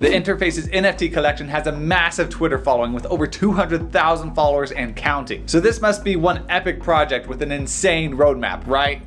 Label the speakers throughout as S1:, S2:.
S1: The Interfaces NFT collection has a massive Twitter following with over 200,000 followers and counting. So this must be one epic project with an insane roadmap, right?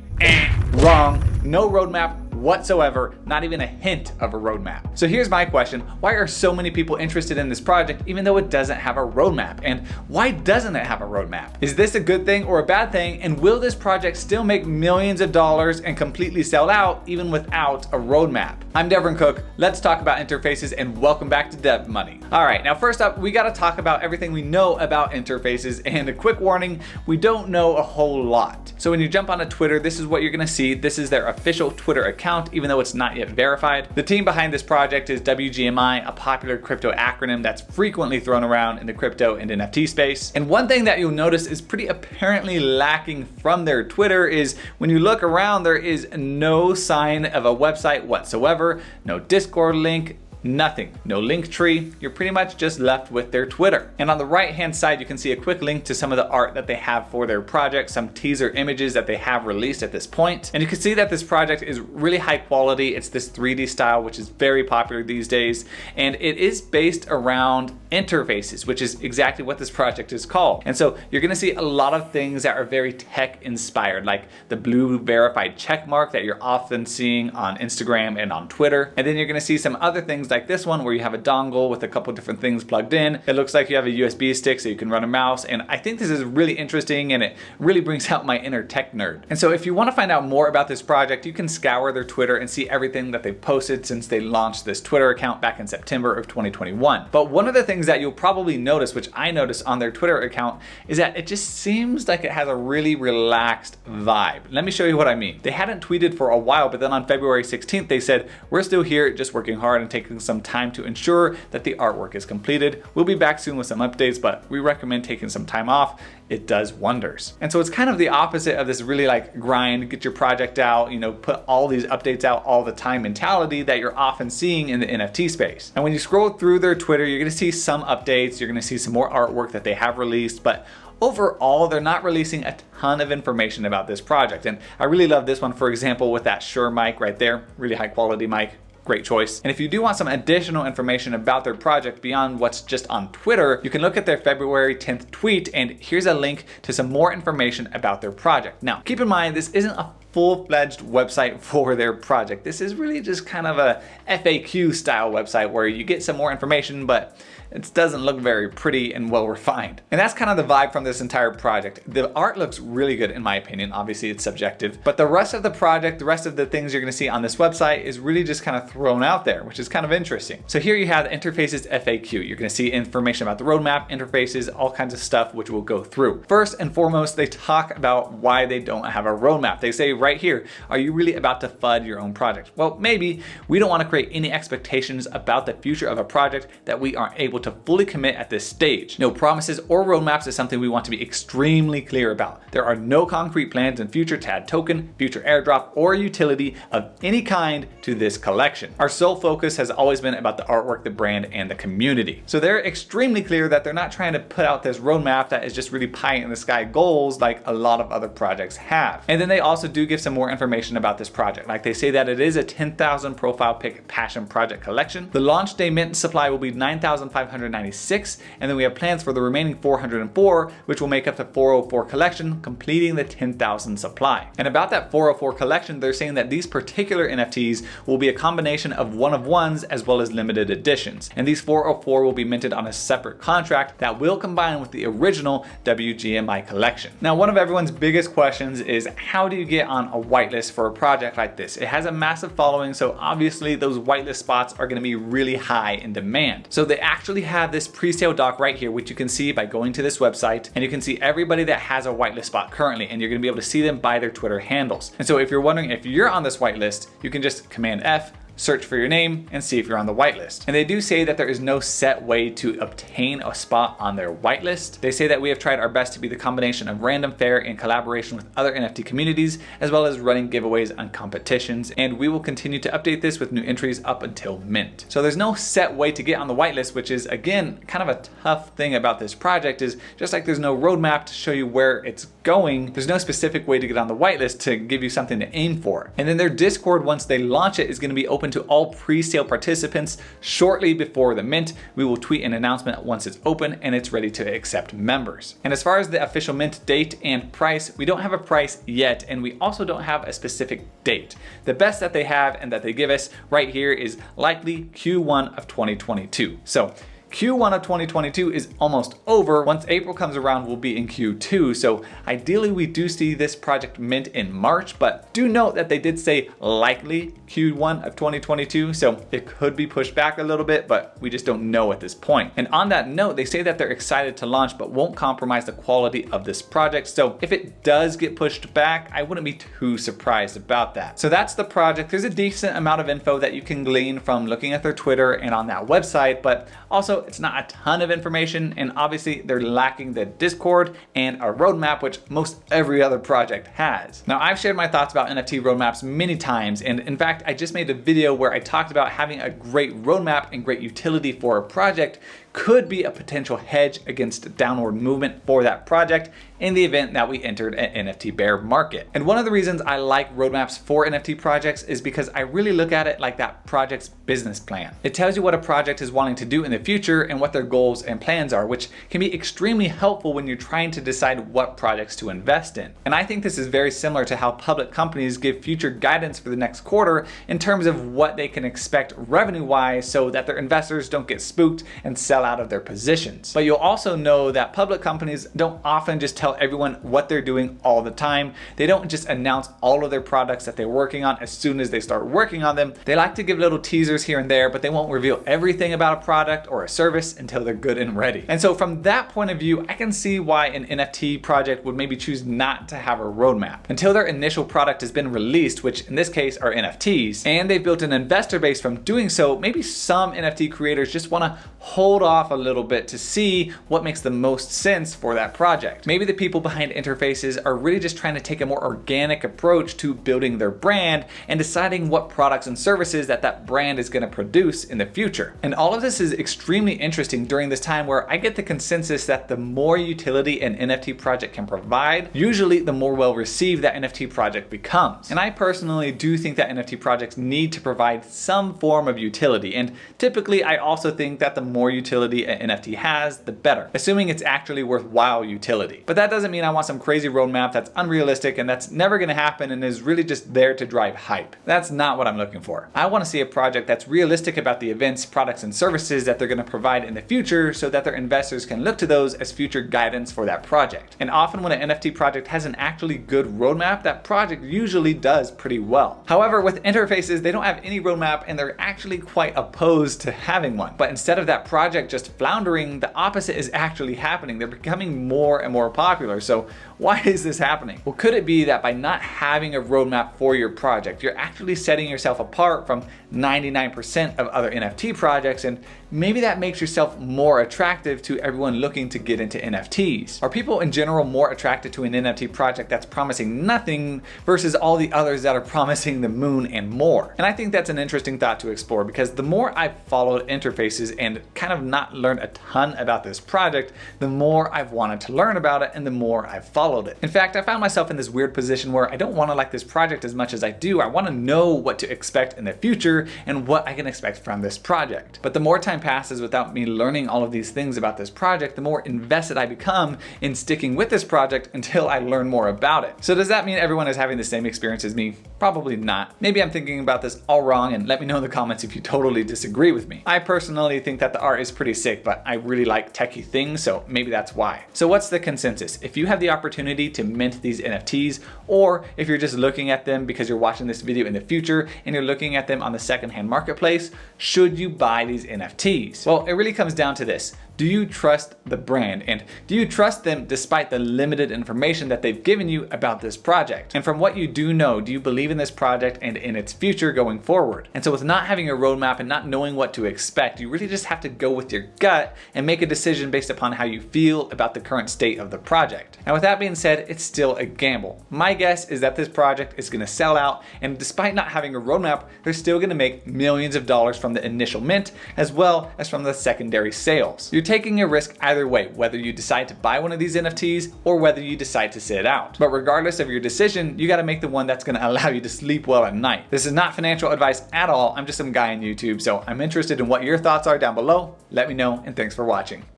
S1: Wrong. No roadmap whatsoever, not even a hint of a roadmap. So here's my question: why are so many people interested in this project even though it doesn't have a roadmap? And why doesn't it have a roadmap? Is this a good thing or a bad thing? And will this project still make millions of dollars and completely sell out even without a roadmap? I'm Devin Cook. Let's talk about interfaces and welcome back to Dev Money. All right, now first up, we got to talk about everything we know about interfaces, and a quick warning, we don't know a whole lot. So when you jump onto Twitter, this is what you're gonna see. This is their official Twitter account, even though it's not yet verified. The team behind this project is WGMI, a popular crypto acronym that's frequently thrown around in the crypto and NFT space. And one thing that you'll notice is pretty apparently lacking from their Twitter is when you look around, there is no sign of a website whatsoever, no Discord link, nothing, no link tree. You're pretty much just left with their Twitter. And on the right hand side, you can see a quick link to some of the art that they have for their project, some teaser images that they have released at this point. And you can see that this project is really high quality. It's this 3D style, which is very popular these days. And it is based around interfaces, which is exactly what this project is called. And so you're gonna see a lot of things that are very tech inspired, like the blue verified check mark that you're often seeing on Instagram and on Twitter. And then you're gonna see some other things like this one where you have a dongle with a couple different things plugged in. It looks like you have a USB stick so you can run a mouse. And I think this is really interesting and it really brings out my inner tech nerd. And so if you wanna find out more about this project, you can scour their Twitter and see everything that they've posted since they launched this Twitter account back in September of 2021. But one of the things that you'll probably notice, which I noticed on their Twitter account, is that it just seems like it has a really relaxed vibe. Let me show you what I mean. They hadn't tweeted for a while, but then on February 16th, they said, "We're still here, just working hard and taking some time to ensure that the artwork is completed. We'll be back soon with some updates, but we recommend taking some time off. It does wonders." And so it's kind of the opposite of this really like grind, get your project out, put all these updates out all the time mentality that you're often seeing in the NFT space. And when you scroll through their Twitter, you're gonna see some updates, you're gonna see some more artwork that they have released, but overall, they're not releasing a ton of information about this project. And I really love this one, for example, with that Shure mic right there, really high quality mic. Great choice. And if you do want some additional information about their project beyond what's just on Twitter, you can look at their February 10th tweet, and here's a link to some more information about their project. Now, keep in mind, this isn't a full-fledged website for their project. This is really just kind of a FAQ style website where you get some more information, but it doesn't look very pretty and well refined. And that's kind of the vibe from this entire project. The art looks really good in my opinion. Obviously it's subjective, but the rest of the project, the rest of the things you're gonna see on this website is really just kind of thrown out there, which is kind of interesting. So here you have the interfaces FAQ. You're gonna see information about the roadmap, interfaces, all kinds of stuff, which we'll go through. First and foremost, they talk about why they don't have a roadmap. They say right here, are you really about to FUD your own project? Well, maybe. We don't want to create any expectations about the future of a project that we aren't able to fully commit at this stage. No promises or roadmaps is something we want to be extremely clear about. There are no concrete plans in future to add token, future airdrop, or utility of any kind to this collection. Our sole focus has always been about the artwork, the brand, and the community. So they're extremely clear that they're not trying to put out this roadmap that is just really pie in the sky goals like a lot of other projects have. And then they also do give some more information about this project. Like they say that it is a 10,000 profile pick passion project collection. The launch day mint supply will be 9,596, and then we have plans for the remaining 404, which will make up the 404 collection, completing the 10,000 supply. And about that 404 collection, they're saying that these particular NFTs will be a combination of one-of-ones as well as limited editions. And these 404 will be minted on a separate contract that will combine with the original WGMI collection. Now, one of everyone's biggest questions is how do you get on a whitelist for a project like this? It has a massive following, so obviously those whitelist spots are going to be really high in demand. So they actually have this pre-sale doc right here, which you can see by going to this website, and you can see everybody that has a whitelist spot currently, and you're going to be able to see them by their Twitter handles. And so if you're wondering if you're on this whitelist, you can just Command F, search for your name, and see if you're on the whitelist. And they do say that there is no set way to obtain a spot on their whitelist. They say that we have tried our best to be the combination of random fare in collaboration with other NFT communities, as well as running giveaways on competitions, and we will continue to update this with new entries up until mint. So there's no set way to get on the whitelist, which is again kind of a tough thing about this project, is just like there's no roadmap to show you where it's going, there's no specific way to get on the whitelist to give you something to aim for. And then their Discord, once they launch it, is going to be open open to all pre-sale participants shortly before the mint. We will tweet an announcement once it's open and it's ready to accept members. And as far as the official mint date and price, we don't have a price yet, and we also don't have a specific date. The best that they have and that they give us right here is likely Q1 of 2022. So Q1 of 2022 is almost over. Once April comes around, we'll be in Q2. So ideally, we do see this project mint in March, but do note that they did say likely Q1 of 2022. So it could be pushed back a little bit, but we just don't know at this point. And on that note, they say that they're excited to launch, but won't compromise the quality of this project. So if it does get pushed back, I wouldn't be too surprised about that. So that's the project. There's a decent amount of info that you can glean from looking at their Twitter and on that website, but also it's not a ton of information, and obviously they're lacking the Discord and a roadmap, which most every other project has. Now, I've shared my thoughts about NFT roadmaps many times, and in fact, I just made a video where I talked about having a great roadmap and great utility for a project could be a potential hedge against downward movement for that project in the event that we entered an NFT bear market. And one of the reasons I like roadmaps for NFT projects is because I really look at it like that project's business plan. It tells you what a project is wanting to do in the future and what their goals and plans are, which can be extremely helpful when you're trying to decide what projects to invest in. And I think this is very similar to how public companies give future guidance for the next quarter in terms of what they can expect revenue-wise so that their investors don't get spooked and sell out of their positions. But you'll also know that public companies don't often just tell everyone what they're doing all the time. They don't just announce all of their products that they're working on as soon as they start working on them. They like to give little teasers here and there, but they won't reveal everything about a product or a service until they're good and ready. And so from that point of view, I can see why an NFT project would maybe choose not to have a roadmap until their initial product has been released, which in this case are NFTs, and they've built an investor base from doing so. Maybe some NFT creators just want to hold off a little bit to see what makes the most sense for that project. Maybe the people behind interfaces are really just trying to take a more organic approach to building their brand and deciding what products and services that brand is going to produce in the future. And all of this is extremely interesting during this time where I get the consensus that the more utility an NFT project can provide, usually the more well received that NFT project becomes. And I personally do think that NFT projects need to provide some form of utility, and typically I also think that the more utility an NFT has, the better, assuming it's actually worthwhile utility. But that doesn't mean I want some crazy roadmap that's unrealistic and that's never going to happen and is really just there to drive hype. That's not what I'm looking for. I want to see a project that's realistic about the events, products, and services that they're going to provide in the future so that their investors can look to those as future guidance for that project. And often when an NFT project has an actually good roadmap, that project usually does pretty well. However, with interfaces, they don't have any roadmap and they're actually quite opposed to having one. But instead of that project just floundering, the opposite is actually happening. They're becoming more and more popular. So why is this happening? Well, could it be that by not having a roadmap for your project, you're actually setting yourself apart from 99% of other NFT projects, and maybe that makes yourself more attractive to everyone looking to get into NFTs? Are people in general more attracted to an NFT project that's promising nothing versus all the others that are promising the moon and more? And I think that's an interesting thought to explore, because the more I've followed interfaces and kind of not learned a ton about this project, the more I've wanted to learn about it and the more I've followed it. In fact, I found myself in this weird position where I don't want to like this project as much as I do. I want to know what to expect in the future and what I can expect from this project. But the more time passes without me learning all of these things about this project, the more invested I become in sticking with this project until I learn more about it. So does that mean everyone is having the same experience as me? Probably not. Maybe I'm thinking about this all wrong, and let me know in the comments if you totally disagree with me. I personally think that the art is pretty sick, but I really like techie things, so maybe that's why. So what's the consensus? If you have the opportunity to mint these NFTs, or if you're just looking at them because you're watching this video in the future and you're looking at them on the secondhand marketplace, should you buy these NFTs? Well, it really comes down to this. Do you trust the brand? And do you trust them despite the limited information that they've given you about this project? And from what you do know, do you believe in this project and in its future going forward? And so with not having a roadmap and not knowing what to expect, you really just have to go with your gut and make a decision based upon how you feel about the current state of the project. Now with that being said, it's still a gamble. My guess is that this project is going to sell out, and despite not having a roadmap, they're still going to make millions of dollars from the initial mint as well as from the secondary sales. You're taking a risk either way, whether you decide to buy one of these NFTs or whether you decide to sit out. But regardless of your decision, you gotta make the one that's gonna allow you to sleep well at night. This is not financial advice at all. I'm just some guy on YouTube, so I'm interested in what your thoughts are down below. Let me know, and thanks for watching.